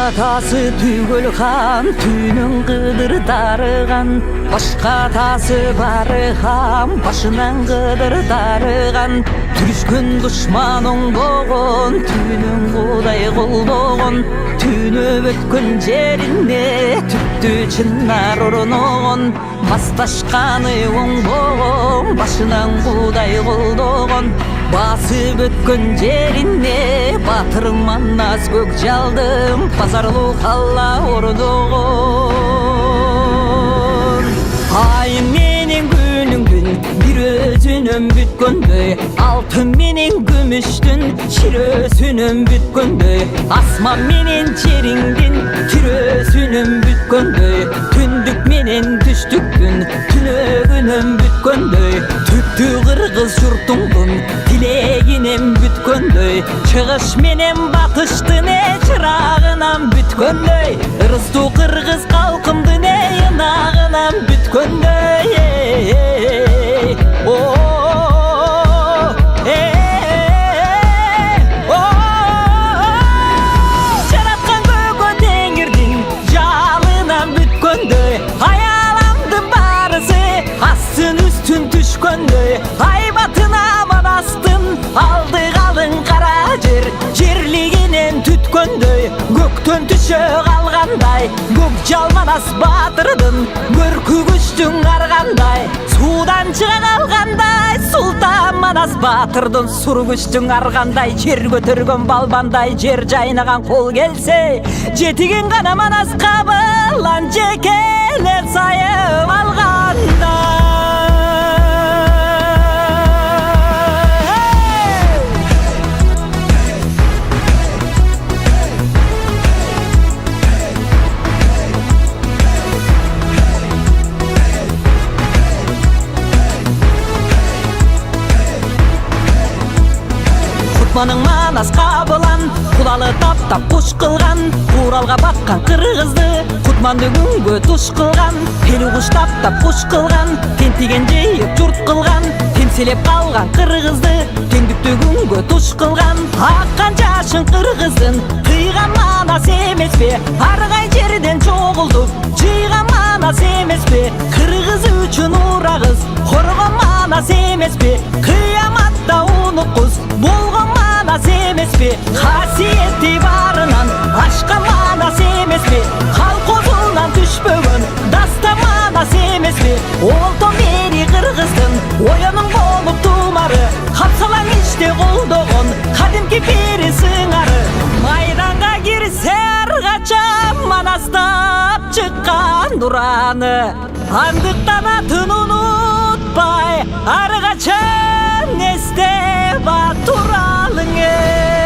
атасы түгел хан, түнің қыдыр дарыған. Башқа атасы бары хан, башынан қыдыр дарыған. Түрішкен дұшман оңдоғын, түнің құдай қолдоғын. Түніп өткен жеріне түпті чынар ұрынығын. Басташқаны оңдоғын, башынан құдай қолдоғын. Басып өткен жеріне батырым манас көк жалдым, пазарлы қалла орнығын. Айым менен күніңдің бір өзінім бүткөндөй, алтын менен күміштің ширөсінім бүткөндөй, асман менен жеріңдің түрөсінім бүткөндөй, түндік менен түштіктің түнөгінім бүткөндөй, түпті қырғыз жұртыңдың тілегінем бүткөндөй, шығыш менен батыштың чырағынан бүткөндөй, ырысту қырғыз қалқымдың ынағынан бүткөндөй. Жаратқан көкө теңірдің жалынан бүткөндөй, аяламдың барысы астын үстін түшкөндөй, айбатына манастын алды қалың қара жер, жерлігінен түткөндөй, көктөн түшө қалғандай, көк жалманас батырдың көркі күштің арғандай, судан шыға қалғандай, сұлтан манас батырдың сұр күштің арғандай, жер көтірген балбандай, жер жайнаған қол келсе, жетіген ғана манас қабылан жекелер сайып алғандай. Құтманың манас қабылан, құлалы таптап құш қылған, Уралға баққан қырғызды, Құтманды күнге тұш қылған, Пелі құш таптап құш қылған, тентеген жейіп жұрт қылған, темселеп қалған қырғызды, теңдікті күнге тұш қылған, аққан жашын қырғыздың, қиған манас емес пе, арғай жерден жоғылдып, жиған манас емес пе, қырғыз үшін урағыз, қорған манас емес пе, қияматта ұныққыз, болған манас емес пе, қасиетті барынан ашқан манас емес пе, қалқозынан түшпөгін даста манас емес пе, олтон бері қырғыздың ойының болып тумары, қапсалаң іште қолдоғын қадимки пері сыңары, майданға кірсе арғача манастап шыққан нұраны, андықтан атын ұнытпай арғача несте бар туралыңе.